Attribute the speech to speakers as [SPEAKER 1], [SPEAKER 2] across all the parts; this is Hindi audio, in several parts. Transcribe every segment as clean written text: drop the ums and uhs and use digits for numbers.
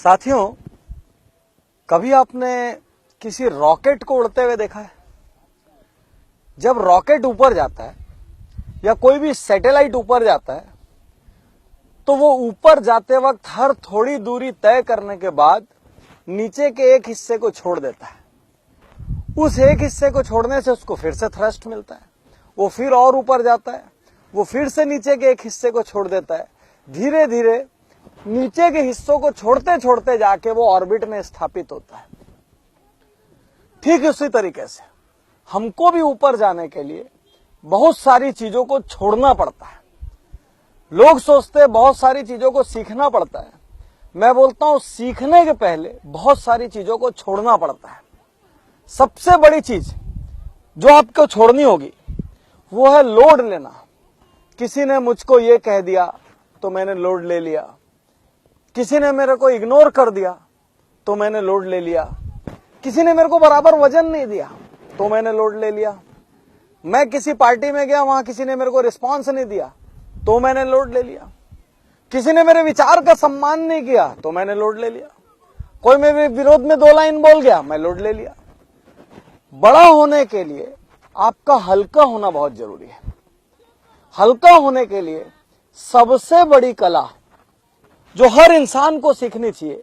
[SPEAKER 1] साथियों, कभी आपने किसी रॉकेट को उड़ते हुए देखा है? जब रॉकेट ऊपर जाता है या कोई भी सैटेलाइट ऊपर जाता है तो वो ऊपर जाते वक्त हर थोड़ी दूरी तय करने के बाद नीचे के एक हिस्से को छोड़ देता है। उस एक हिस्से को छोड़ने से उसको फिर से थ्रस्ट मिलता है, वो फिर और ऊपर जाता है, वो फिर से नीचे के एक हिस्से को छोड़ देता है। धीरे धीरे नीचे के हिस्सों को छोड़ते छोड़ते जाके वो ऑर्बिट में स्थापित होता है। ठीक उसी तरीके से हमको भी ऊपर जाने के लिए बहुत सारी चीजों को छोड़ना पड़ता है। लोग सोचते हैं बहुत सारी चीजों को सीखना पड़ता है। मैं बोलता हूं सीखने के पहले बहुत सारी चीजों को छोड़ना पड़ता है। सबसे बड़ी चीज जो आपको छोड़नी होगी वो है लोड लेना। किसी ने मुझको ये कह दिया तो मैंने लोड ले लिया, किसी ने मेरे को इग्नोर कर दिया तो मैंने लोड ले लिया, किसी ने मेरे को बराबर वजन नहीं दिया तो मैंने लोड ले लिया, मैं किसी पार्टी में गया वहां किसी ने मेरे को रिस्पांस नहीं दिया तो मैंने लोड ले लिया, किसी ने मेरे विचार का सम्मान नहीं किया तो मैंने लोड ले लिया, कोई मेरे विरोध में 2 लाइन बोल गया मैं लोड ले लिया। बड़ा होने के लिए आपका हल्का होना बहुत जरूरी है। हल्का होने के लिए सबसे बड़ी कला जो हर इंसान को सीखनी चाहिए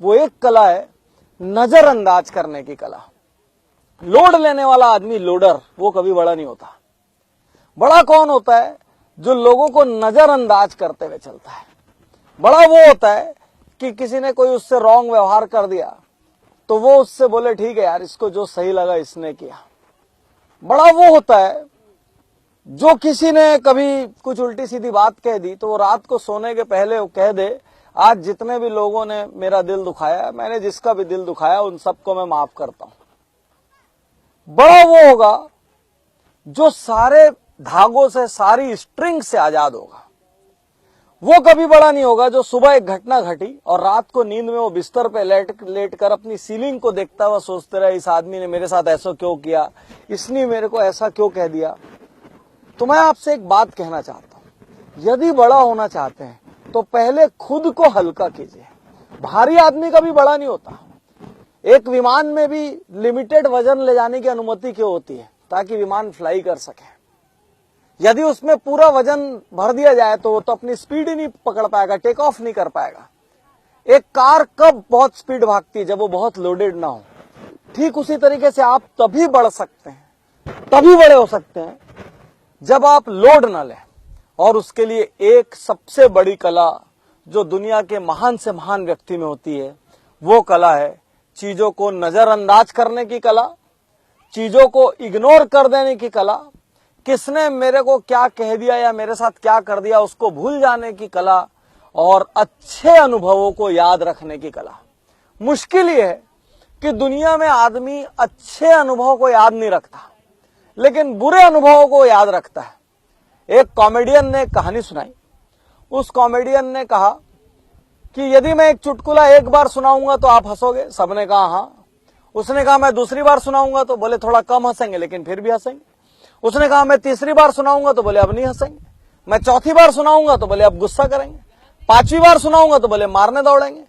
[SPEAKER 1] वो एक कला है, नजरअंदाज करने की कला। लोड लेने वाला आदमी लोडर, वो कभी बड़ा नहीं होता। बड़ा कौन होता है? जो लोगों को नजरअंदाज करते हुए चलता है। बड़ा वो होता है कि किसी ने कोई उससे रॉन्ग व्यवहार कर दिया तो वो उससे बोले ठीक है यार, इसको जो सही लगा इसने किया। बड़ा वो होता है जो किसी ने कभी कुछ उल्टी सीधी बात कह दी तो वो रात को सोने के पहले वो कह दे आज जितने भी लोगों ने मेरा दिल दुखाया, मैंने जिसका भी दिल दुखाया उन सबको मैं माफ करता हूं। बड़ा वो होगा जो सारे धागों से, सारी स्ट्रिंग से आजाद होगा। वो कभी बड़ा नहीं होगा जो सुबह एक घटना घटी और रात को नींद में वो बिस्तर पे लेट कर अपनी सीलिंग को देखता हुआ सोचते रहे इस आदमी ने मेरे साथ ऐसा क्यों किया, इसने मेरे को ऐसा क्यों कह दिया। तो मैं आपसे एक बात कहना चाहता हूं, यदि बड़ा होना चाहते हैं तो पहले खुद को हल्का कीजिए। भारी आदमी कभी बड़ा नहीं होता। एक विमान में भी लिमिटेड वजन ले जाने की अनुमति क्यों होती है? ताकि विमान फ्लाई कर सके। यदि उसमें पूरा वजन भर दिया जाए तो वो तो अपनी स्पीड ही नहीं पकड़ पाएगा, टेक ऑफ नहीं कर पाएगा। एक कार कब बहुत स्पीड भागती है? जब वो बहुत लोडेड ना हो। ठीक उसी तरीके से आप तभी बढ़ सकते हैं, तभी बड़े हो सकते हैं जब आप लोड न लें। और उसके लिए एक सबसे बड़ी कला जो दुनिया के महान से महान व्यक्ति में होती है वो कला है चीजों को नजरअंदाज करने की कला, चीजों को इग्नोर कर देने की कला, किसने मेरे को क्या कह दिया या मेरे साथ क्या कर दिया उसको भूल जाने की कला, और अच्छे अनुभवों को याद रखने की कला। मुश्किल ये है कि दुनिया में आदमी अच्छे अनुभवों को याद नहीं रखता लेकिन बुरे अनुभवों को याद रखता है। एक कॉमेडियन ने कहानी सुनाई। उस कॉमेडियन ने कहा कि यदि मैं एक चुटकुला एक बार सुनाऊंगा तो आप हंसोगे? सबने कहा हाँ। उसने कहा मैं दूसरी बार सुनाऊंगा तो बोले थोड़ा कम हंसेंगे लेकिन फिर भी हंसेंगे। उसने कहा मैं तीसरी बार सुनाऊंगा तो बोले अब नहीं हंसेंगे। मैं चौथी बार सुनाऊंगा तो बोले अब गुस्सा करेंगे। 5वीं बार सुनाऊंगा तो बोले मारने दौड़ेंगे।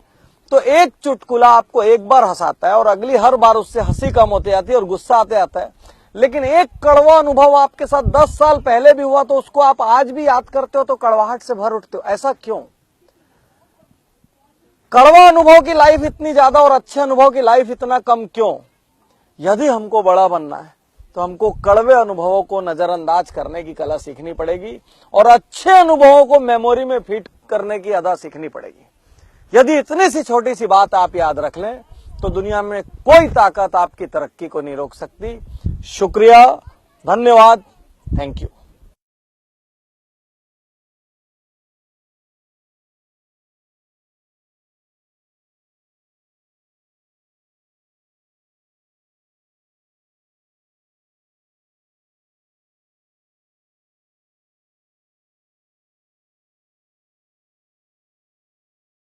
[SPEAKER 1] तो एक चुटकुला आपको एक बार हंसाता है और अगली हर बार उससे हंसी कम होती जाती है और गुस्सा आते आता है। लेकिन एक कड़वा अनुभव आपके साथ 10 साल पहले भी हुआ तो उसको आप आज भी याद करते हो तो कड़वाहट से भर उठते हो। ऐसा क्यों? कड़वा अनुभव की लाइफ इतनी ज्यादा और अच्छे अनुभव की लाइफ इतना कम क्यों? यदि हमको बड़ा बनना है तो हमको कड़वे अनुभवों को नजरअंदाज करने की कला सीखनी पड़ेगी और अच्छे अनुभवों को मेमोरी में फिट करने की अदा सीखनी पड़ेगी। यदि इतनी सी छोटी सी बात आप याद रख लें तो दुनिया में कोई ताकत आपकी तरक्की को नहीं रोक सकती। शुक्रिया, धन्यवाद, थैंक यू।